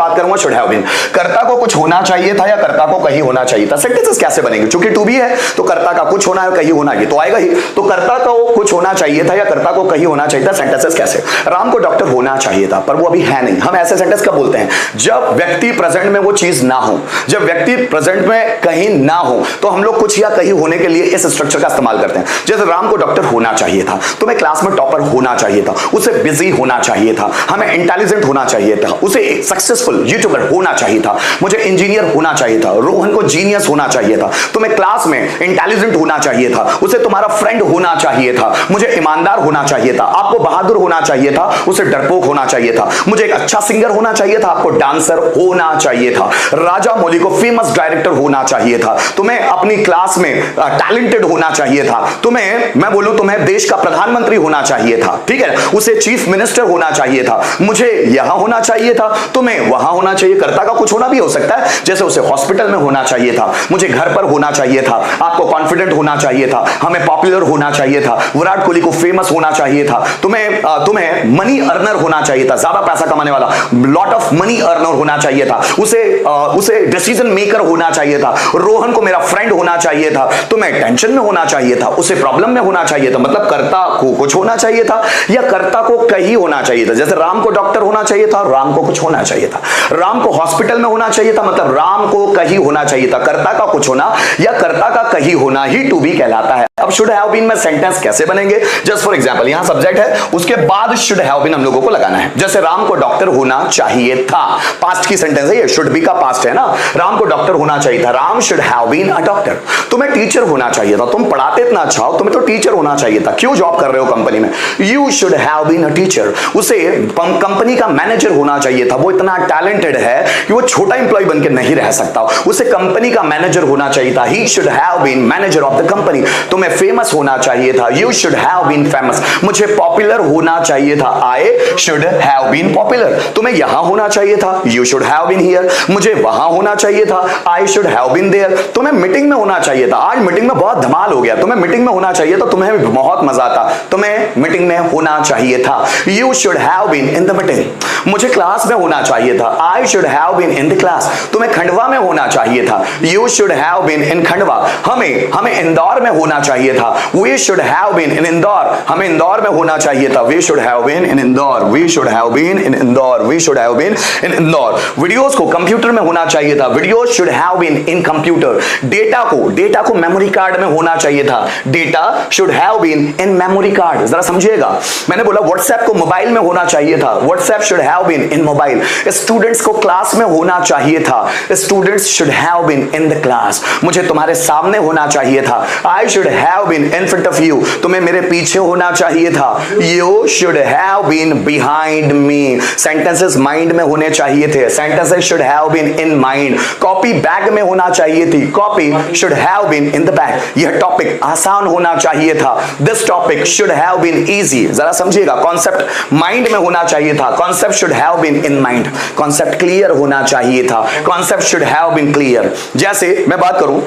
बात करूंगा should have been. कर्ता को कुछ होना चाहिए था या कर्ता को कहीं होना चाहिए था। सेंटेंसेस कैसे बनेंगे, क्योंकि टू बी है तो कर्ता का कुछ होना है, कहीं होना है तो आएगा ही। तो कर्ता को कुछ होना चाहिए था या कर्ता को कहीं होना चाहिए था। सेंटेंसेस कैसे, राम को डॉक्टर होना चाहिए था पर वो अभी है नहीं। हम ऐसे सेंटेंस कब बोलते हैं, जब व्यक्ति प्रेजेंट में वो चीज ना हो, जब व्यक्ति प्रेजेंट में कहीं ना हो तो हम लोग कुछ या कहीं होने के लिए इस स्ट्रक्चर का इस्तेमाल करते हैं। जैसे राम को डॉक्टर होना चाहिए था, तुम्हें क्लास में टॉपर होना चाहिए था, उसे बिजी होना चाहिए था, हमें इंटेलिजेंट होना चाहिए था, उसे सक्सेसफुल यूट्यूबर होना चाहिए था, मुझे इंजीनियर होना चाहिए था, रोहन को जीनियस होना चाहिए था, तुम्हें क्लास में इंटेलिजेंट होना चाहिए था, उसे तुम्हारा फ्रेंड होना चाहिए था, मुझे ईमानदार होना चाहिए था, आपको बहादुर होना चाहिए था, उसे डरपोक होना चाहिए था, मुझे एक अच्छा सिंगर होना चाहिए था, आपको डांसर होना चाहिए था, राजा मौली को फेमस डायरेक्टर होना चाहिए था, तुम्हें अपनी क्लास में टैलेंटेड होना चाहिए था, तुम्हें मैं बोलूं तुम्हें देश का प्रधानमंत्री होना चाहिए था, ठीक है, उसे चीफ मिनिस्टर होना चाहिए था, मुझे यहां होना चाहिए था, तुम्हें वहां होना चाहिए। कर्ता का कुछ होना भी हो सकता है, जैसे उसे हॉस्पिटल में होना चाहिए था, मुझे घर पर होना चाहिए था, आपको कॉन्फिडेंट होना चाहिए था, हमें पॉपुलर होना चाहिए था, विराट कोहली को फेमस होना चाहिए था, तुम्हें मनी अर्नर होना चाहिए था, ज्यादा पैसा कमाने वाला, लॉट ऑफ मनी अर्नर होना चाहिए था, उसे डिसीजन मेकर होना चाहिए था, रोहन को मेरा फ्रेंड होना चाहिए था, तुम्हें टेंशन में होना चाहिए था, उसे प्रॉब्लम में होना चाहिए था। मतलब कर्ता को कुछ होना चाहिए था या कर्ता को कहीं होना चाहिए था। जैसे राम को डॉक्टर होना चाहिए था, राम को कुछ होना चाहिए था, राम को हॉस्पिटल में होना चाहिए था, मतलब राम को कहीं होना चाहिए था। कर्ता का कुछ होना या कर्ता का कहीं होना ही टू बी कहलाता है। अब शुड हैव बीन में सेंटेंस कैसे बनेंगे, जस्ट फॉर एग्जांपल यहां सब्जेक्ट है, उसके बाद शुड हैव बीन हम लोगों को लगाना है। जैसे राम को डॉक्टर होना चाहिए था, पास्ट की सेंटेंस है ये, शुड बी का पास्ट है ना, राम को डॉक्टर होना चाहिए था, Ram should have been a doctor. तुम्हें टीचर होना चाहिए था, तुम पढ़ाते इतना अच्छा हो, तुम्हें तो टीचर होना चाहिए था, क्यों जॉब कर रहे हो कंपनी में, you should have been a teacher. उसे कंपनी का मैनेजर होना चाहिए था, वो इतना टैलेंटेड है कि वो छोटा इंप्लॉय बनकर नहीं रह सकता, उसे कंपनी का मैनेजर होना चाहिए था, he should have been manager of the company. तुम्हें फेमस होना चाहिए था, you should have been famous. मुझे पॉपुलर होना चाहिए था, I should have been popular. तुम्हें यहां होना चाहिए था, you should have been here. मुझे वहां होना चाहिए था, I should have been there. तुम्हें मीटिंग में होना चाहिए था, आज मीटिंग में बहुत धमाल हो गया, तुम्हें मीटिंग में होना चाहिए था, तुम्हें बहुत मजा आता, तुम्हें मीटिंग में होना चाहिए था, you should have been in the meeting. मुझे क्लास में होना चाहिए था, I should have been in the class. तुम्हें खंडवा में होना चाहिए था, you should have been in Khandwa. हमें इंदौर में होना चाहिए था, we should have been in Indore. हमें इंदौर में होना चाहिए था, we should have been in Indore, we should have been in Indore, we should have been in Indore. Videos को कंप्यूटर में होना चाहिए था, videos should have been in computer. Data को मेमोरी कार्ड में होना चाहिए था, data should have been in memory card. जरा समझिएगा, मैंने बोला व्हाट्सएप को मोबाइल में होना चाहिए था, WhatsApp should have been in mobile. Students को क्लास में होना चाहिए था, students should have been in the class. मुझे तुम्हारे सामने होना चाहिए था, I should have been in front of you. तुम्हें मेरे पीछे होना चाहिए था, you should have been behind me. Sentences mind में होने चाहिए थे, sentences should have been in mind. Copy bag में होना चाहिए थी, copy should have been in the bag. यह टॉपिक आसान होना चाहिए था, this topic should have been easy. जरा समझिएगा, कॉन्सेप्ट माइंड में होना चाहिए था, concept should have been in mind. Concept clear होना चाहिए था, concept should have been clear. जैसे मैं बात करूं,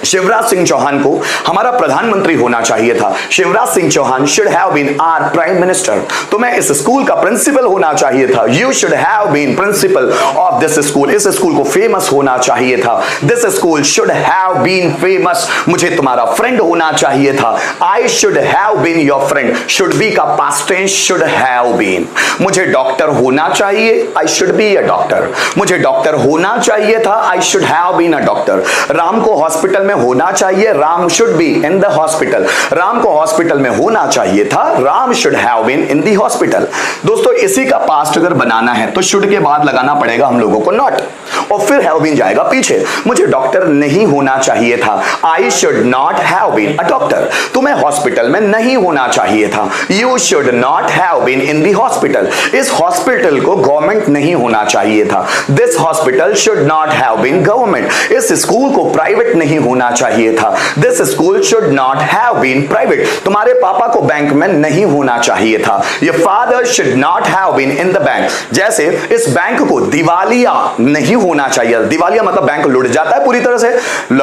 शिवराज सिंह चौहान को हमारा प्रधानमंत्री होना चाहिए था, Shivraj Singh Chouhan should have been our prime minister. तुम्हें इस स्कूल का प्रिंसिपल होना चाहिए था, you should have been principal of this school. इस स्कूल को फेमस होना चाहिए था, this school should have been famous. मुझे तुम्हारा फ्रेंड होना चाहिए था, I should have been your friend. Should be का past tense should have been. मुझे डॉक्टर होना चाहिए, I should be a doctor. मुझे डॉक्टर होना चाहिए था, I should have been a doctor. Ram को हॉस्पिटल में होना चाहिए, Ram should be in the hospital. Ram को हॉस्पिटल में होना चाहिए था, Ram should have been in the hospital. दोस्तों इसी का पास्ट अगर बनाना है तो शुड के बाद लगाना पड़ेगा हम लोगों को नॉट, और फिर हैव बीन जाएगा पीछे। मुझे डॉक्टर नहीं होना चाहिए था, I should not have been a doctor. तुम्हें हॉस्पिटल में नहीं होना चाहिए था, you should not have been in the hospital. इस हॉस्पिटल को गवर्नमेंट नहीं होना चाहिए था, this hospital should not have been government. इस स्कूल को प्राइवेट नहीं होना होना चाहिए था। This school should not have been private, तुम्हारे पापा को बैंक में नहीं होना चाहिए था। Your father should not have been in the bank, जैसे इस बैंक को दिवालिया नहीं होना चाहिए। दिवालिया मतलब बैंक लुट जाता है पूरी तरह से,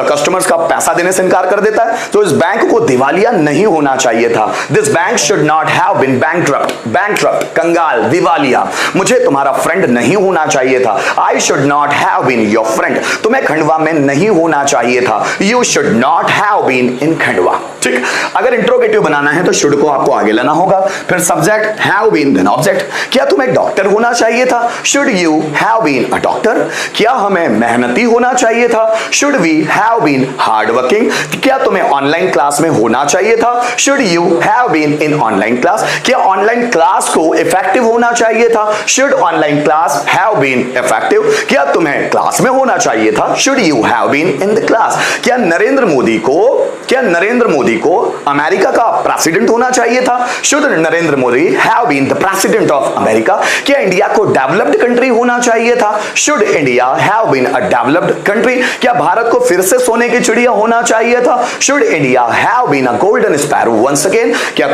कस्टमर्स का पैसा देने से इनकार कर देता है, तो इस बैंक को दिवालिया नहीं होना चाहिए था। This bank should not have been bankrupt, bankrupt कंगाल, दिवालिया। मुझे तुम्हारा फ्रेंड नहीं होना चाहिए था। I should not have been your friend, तुम्हें खंडवा में नहीं होना चाहिए था। You should not have been in Khandwa. ठीक, अगर इंट्रोगेटिव बनाना है तो शुड को आपको आगे लाना होगा, फिर subject have been then object. क्या तुम्हें डॉक्टर होना चाहिए था? Should you have been a doctor. क्या हमें मेहनती होना चाहिए था? Should we have been hard working. क्या तुम्हें ऑनलाइन क्लास में होना चाहिए था? Should you have been in online class. क्या ऑनलाइन क्लास को इफेक्टिव होना चाहिए था? Should online class have been effective. क्या तुम्हें क्लास में होना चाहिए था? Should you have been in the class. क्या नरेंद्र मोदी को अमेरिका का प्रेसिडेंट होना चाहिए था? Should Narendra Modi have been the president of America. क्या इंडिया को डेवलप्ड कंट्री होना चाहिए था? Should India have been a developed country. क्या भारत को फिर से सोने की चिड़िया होना चाहिए था? Should India have been a golden sparrow once again. क्या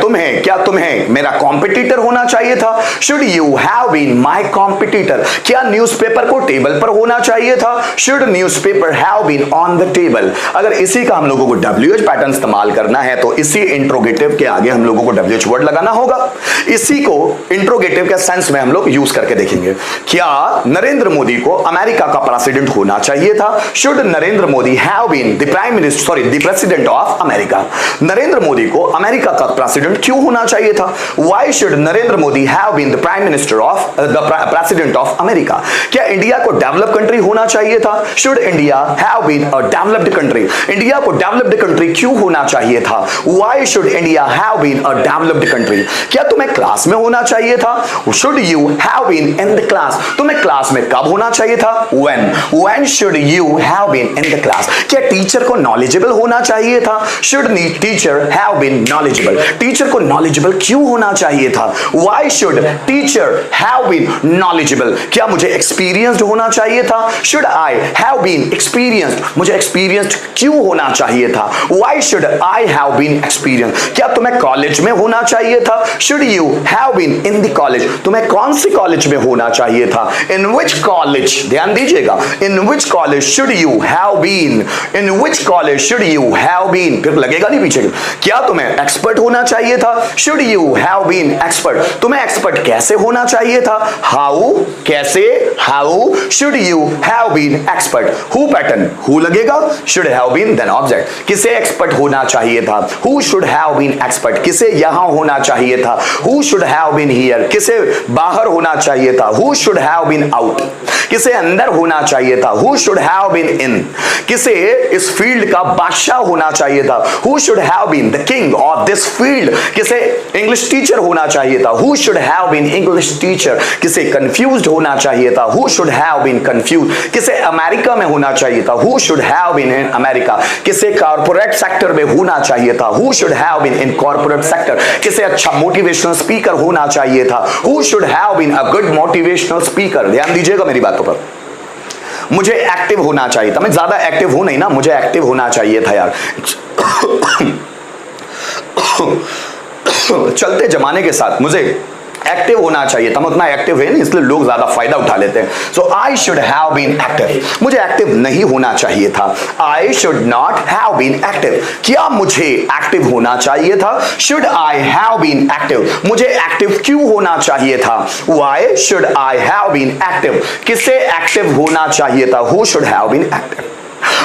तुम्हें मेरा कॉम्पिटिटर होना चाहिए था? Should you have been my competitor. क्या न्यूज़पेपर को टेबल पर होना चाहिए था? Should newspaper have been on the table. अगर इसी का हम लोगों को WH पैटर्न इस्तेमाल करना है तो इसी इंट्रोगेटिव के आगे हम लोगों को WH वर्ड लगाना होगा। इसी को इंट्रोगेटिव के सेंस में हम लोग यूज करके देखेंगे। क्या नरेंद्र मोदी को अमेरिका का प्रेसिडेंट होना चाहिए था? Should Narendra Modi have been the president of America. Narendra Modi को अमेरिका का प्रेसिडेंट क्यों होना चाहिए था? Why should Narendra Modi have been the prime minister of the president of America. क्या इंडिया को डेवलप कंट्री होना चाहिए था? Should India have been a developed country. India को डेवलप्ड कंट्री क्यों होना चाहिए था? Why should India have been a developed country. क्या तुम्हें क्लास में होना चाहिए था? Should you have been in the class. तुम्हें क्लास में कब होना चाहिए था? when should you have been in the class। क्या टीचर को नॉलेजेबल होना चाहिए था? should teacher have been knowledgeable। Teacher को नॉलेजेबल क्यों होना चाहिए था? why should teacher have been knowledgeable। क्या मुझे एक्सपीरियंस्ड होना चाहिए था? should I have been experienced। मुझे एक्सपीरियंस्ड क्यों होना चाहिए था? why should I have been experienced। क्या तुम्हें कॉलेज में होना चाहिए था? should you have been in the college। तुम्हें कौन सी कॉलेज में होना चाहिए था? in which college, ध्यान दीजिएगा, in which college should you have been। in which college should you have been, फिर लगेगा नहीं पीछे। क्या तुम्हें एक्सपर्ट होना चाहिए था? should you have been expert। तुम्हें एक्सपर्ट कैसे होना चाहिए था? how, कैसे, how should you have been expert। who pattern, who लगेगा, should have been then object। किसे एक्सपर्ट होना चाहिए था? who should have been expert। किसे यहां होना चाहिए था? who should have been here। किसे बाहर होना चाहिए था? who should have been out। किसे अंदर होना चाहिए था? who should have been in। किसे इस फील्ड का बादशाह होना चाहिए था? who should have been the king of this field। किसे इंग्लिश टीचर होना चाहिए था? who should have been English teacher। किसे कंफ्यूज्ड होना चाहिए था? who should have been confused। किसे अमेरिका में होना चाहिए था? who should have been in America। किसे कॉर्पोरेट सेक्टर में होना चाहिए था? who should have been in corporate sector। किसे अच्छा मोटिवेशनल स्पीकर होना चाहिए था? who should have been a good motivational speaker। ध्यान दीजिएगा मेरी बातों पर। मुझे एक्टिव होना चाहिए था, मैं ज्यादा एक्टिव हूं नहीं ना, मुझे एक्टिव होना चाहिए था यार। चलते जमाने के साथ मुझे एक्टिव होना चाहिए था, मैं उतना एक्टिव है नहीं, इसलिए लोग ज्यादा फायदा उठा लेते हैं। So I should have been active. मुझे एक्टिव नहीं होना चाहिए था। I should not have been active. क्या मुझे एक्टिव होना चाहिए था? Should I have been active. मुझे एक्टिव क्यों होना चाहिए था? Why should I have been active. किसे एक्टिव होना चाहिए था? Who should have been active.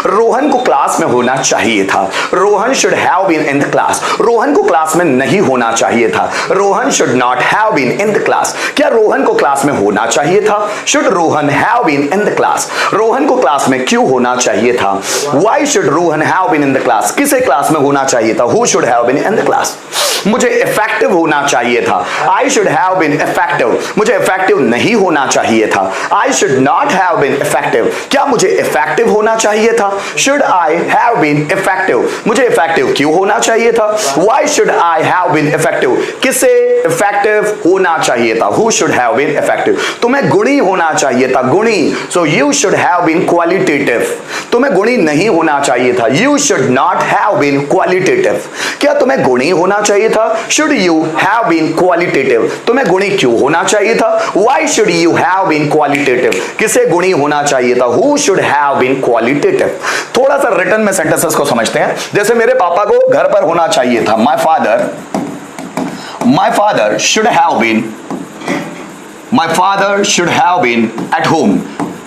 Rohan को क्लास में होना चाहिए था। Rohan should have been in the class. Rohan को क्लास में नहीं होना चाहिए था। Rohan should not have been in the class. क्या रोहन को क्लास में होना चाहिए था? Should Rohan have been in the class. Rohan को क्लास में क्यों होना चाहिए था? Why should Rohan have been in the class. किसे क्लास में होना चाहिए था? Who should have been in the class. मुझे इफेक्टिव होना चाहिए था। I should have been effective. मुझे इफेक्टिव नहीं होना चाहिए था। I should not have been effective. क्या मुझे इफेक्टिव होना चाहिए चाहिए था? Should I have been effective, मुझे इफेक्टिव क्यों होना चाहिए था? Why should I have been effective, किससे इफेक्टिव होना चाहिए था? Who should have been effective, तुम्हें गुणी होना चाहिए था, गुणी, so you should have been qualitative, तुम्हें गुणी नहीं होना चाहिए था, you should not have been qualitative, क्या तुम्हें गुणी होना चाहिए था? Should you have been qualitative, तुम्हें गुणी क्यों होना चाहिए था? Why should you have been qualitative, किसे गुणी होना चाहिए था? Who should have been qualitative. थोड़ा सा रिटर्न में सेंटेंसेस को समझते हैं। जैसे मेरे पापा को घर पर होना चाहिए था, my father should have been at home,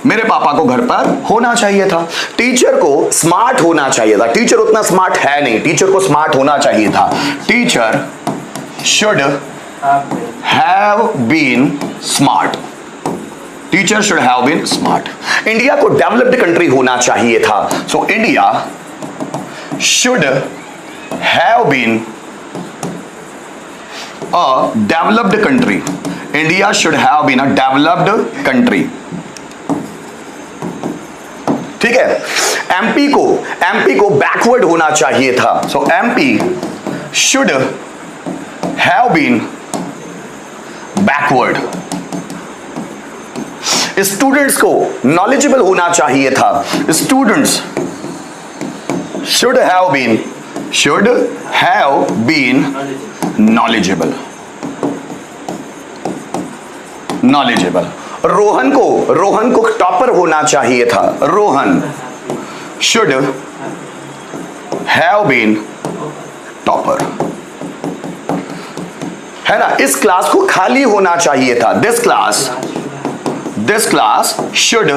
मेरे पापा को घर पर होना चाहिए था। टीचर को स्मार्ट होना चाहिए था, टीचर उतना स्मार्ट है नहीं, टीचर को स्मार्ट होना चाहिए था। Teacher should have been smart, teacher should have been smart. India को डेवलप्ड कंट्री होना चाहिए था, so India should have been a developed country, India should have been a developed country. ठीक है। एमपी को बैकवर्ड होना चाहिए था, so MP should have been backward. Students को नॉलेजेबल होना चाहिए था, students should have been knowledgeable. Rohan को टॉपर होना चाहिए था, Rohan should have been topper, है ना। इस क्लास को खाली होना चाहिए था, this class should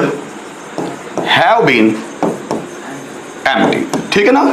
have been empty, ठीक है ना।